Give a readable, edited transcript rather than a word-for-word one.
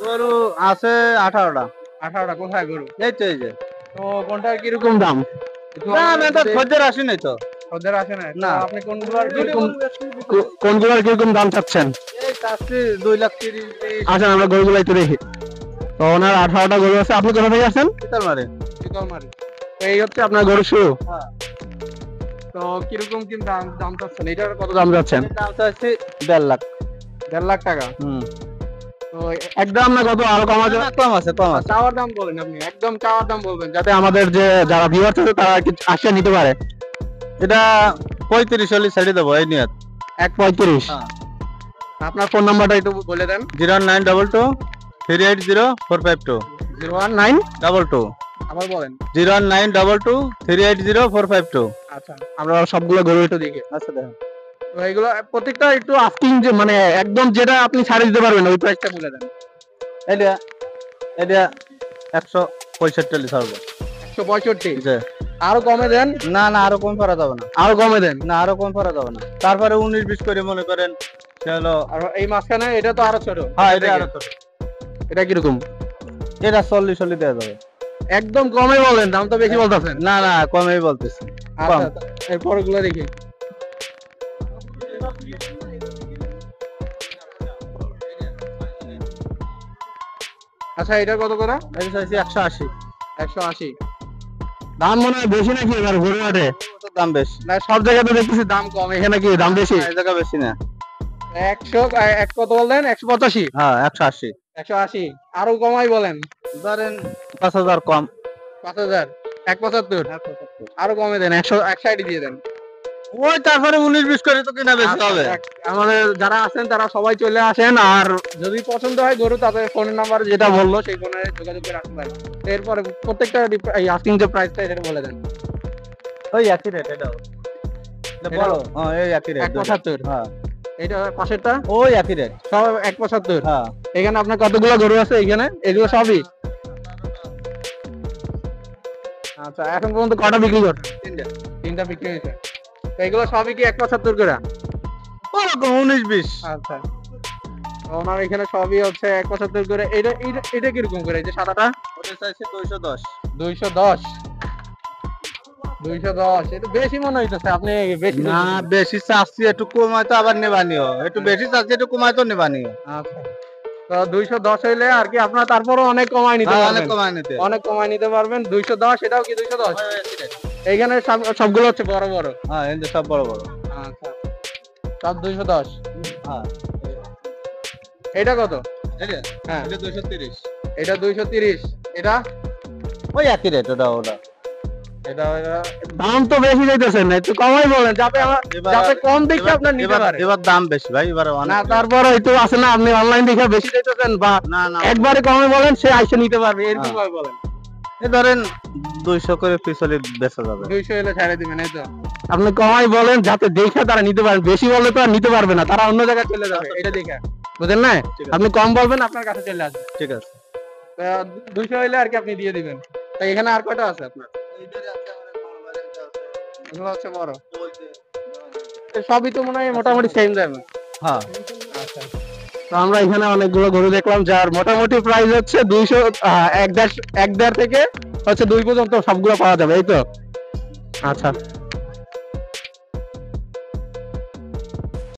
গরু আছে 18টা। 18টা কোথায় গরু? এই তো এই যে তো কোনটার কিরকম দাম? দাম এটা খদ্দের আসি নাই তো। ওদের আসে না তো না। আপনি কোনগুলোর কিরকম দাম চাচ্ছেন? এই চাচ্ছি 2,30,000 আসেন আমরা গরুগুলো একটু দেখি। তো ওনার 18টা গরু আছে। আপনি কোথা থেকে আসেন? শীতল মারে। শীতলমারি। তো এই হচ্ছে আপনার গরু শুরু। হ্যাঁ। তো কিরকম কি দাম দাম চাচ্ছেন? এটার কত দাম যাচ্ছেন? দাম চাচ্ছি 1.5 লাখ। 1.5 লাখ টাকা। হুম। তো একদম না কত আরো কমা যাবে? কম আছে কম আছে। চাওয়ার দাম বলেন আপনি, একদম চাওয়ার দাম বলবেন যাতে আমাদের যে যারা ভিউয়ার্স আছে তারা আসে নিতে পারে। এটা 35 হলে ছেড়ে দেবো এই নিয়ত। 1.35। হ্যাঁ। আপনার ফোন নাম্বারটা একটু বলে দেন। 01922 380 452 019 22 আবার বলেন। 01922 380 452। আচ্ছা আমরা সবগুলো গরু একটু দেখি। আচ্ছা দেখেন। তো এগুলো প্রত্যেকটা একটু আস্কিং যে মানে একদম যেটা আপনি ছাড়ে দিতে পারবেন ওই প্রাইসটা বলে দেন। এটা এটা 165 ছাড়বো। 165। জি। আরো কমে দেন। না না আরো কম করা যাবে না। আরো কমে দেন। না আরো কম করা যাবে না। তারপরে 19-20 করে মনে করেন সে হলো। আর এই মাঝখানে এটা তো আরো ছোট। হ্যাঁ এটা আরো ছোট। এটা কিরকম? এটা 40 হলে দেওয়া যাবে। একদম কমে বলেন, দাম তো বেশি বলতেছেন। না না কমেই বলতেছি। কম। আচ্ছা এরপর গুলো দেখি। আচ্ছা এটা কত করে? এটা চাইছি 180। 180। দাম মনে হয় বেশি নাকি এবার ঘুরে হাটে? ওটার দাম বেশি। না সব জায়গায় তো দেখতেছি দাম কম, এখানে কি দাম বেশি? এই জায়গা বেশি না। 100 এক কত বললেন? 185। হ্যাঁ 180। 180 আরো কমাই বলেন। ধরেন 5,000 কম। 5000। 175। আরো কমে দেন, 160 দিয়ে দেন। ওই তারপরে 19-20 করে তো কিনা বেশি হবে। আমাদের যারা আছেন তারা সবাই চলে আসেন, আর যদি পছন্দ হয় গরু তাদের ফোন নাম্বার যেটা বললো সেই ফোনে যোগাযোগ করে আসতে পারেন। এরপরে প্রত্যেকটা এই আস্কিং যে প্রাইসটা এটা বলে দেন। ওই একই রেট এটাও। এটা বড় হ্যাঁ এই একই রেট। 175। হ্যাঁ এটা পাশেরটা ওই একই রেট। সব 175। হ্যাঁ। এখানে আপনার কতগুলো গরু আছে এখানে? এগুলো সবই? আচ্ছা এখন পর্যন্ত কটা বিক্রি করছেন? তিনটা বিক্রি হয়েছে। তো এগুলো সবই কি 175 করে? ওরকম 19-20। আচ্ছা তো ওনার এখানে সবই হচ্ছে 175 করে। এটা এটা এটা কিরকম করে? এই যে সাদাটা ওটা চাইছে 210। 210। 210 এটা বেশি মনে হইতেছে, আপনি বেশি না বেশি চাচ্ছি একটু কমাই তো আবার নেবানিও। একটু বেশি চাচ্ছি একটু কমাই তো নেবানিও। আচ্ছা তো 210 হইলে আর কি আপনার তারপরও অনেক কমাই নিতে অনেক পারবেন। কমাই নিতে। অনেক কমাই নিতে পারবেন। 210 এটাও কি 210? এইখানে সবগুলো হচ্ছে বড় বড়। হ্যাঁ এন্ড সব বড় বড়। আচ্ছা সব 210। হ্যাঁ এটা কত? এটা হ্যাঁ এটা 230। এটা 230। এটা ওই একই রেট ওটা ওটা। এটা দাম তো বেশি যাইতেছেন না, একটু কমাই বলেন যাতে আমার যাতে কম দেখে আপনার নিতে পারে। এবার দাম বেশি ভাই এবার অনেক। না তারপরে একটু আছে না, আপনি অনলাইন দেখে বেশি যাইতেছেন বা না না একবারে কমে বলেন সে আইসে নিতে পারবে এরকম ভাবে বলেন। এই ধরেন 200 করে পিস হলে বেচা যাবে। 200 এলে ছেড়ে দিবেন এই তো। আপনি কমাই বলেন যাতে দেখে তারা নিতে পারেন, বেশি বললে তো আর নিতে পারবে না, তারা অন্য জায়গায় চলে যাবে এটা দেখে, বুঝেন না? আপনি কম বলবেন আপনার কাছে চলে আসবে। ঠিক আছে। 200 হইলে আর কি আপনি দিয়ে দিবেন। তাই এখানে আর কয়টা আছে আপনার? এগুলো হচ্ছে বড়। সবই তো মনে হয় মোটামুটি সেম দাম। হ্যাঁ আচ্ছা তো আমরা এখানে অনেকগুলো গরু দেখলাম যার মোটামুটি প্রাইস হচ্ছে 200 1.5 থেকে হচ্ছে 2 পর্যন্ত সবগুলো পাওয়া যাবে এই তো। আচ্ছা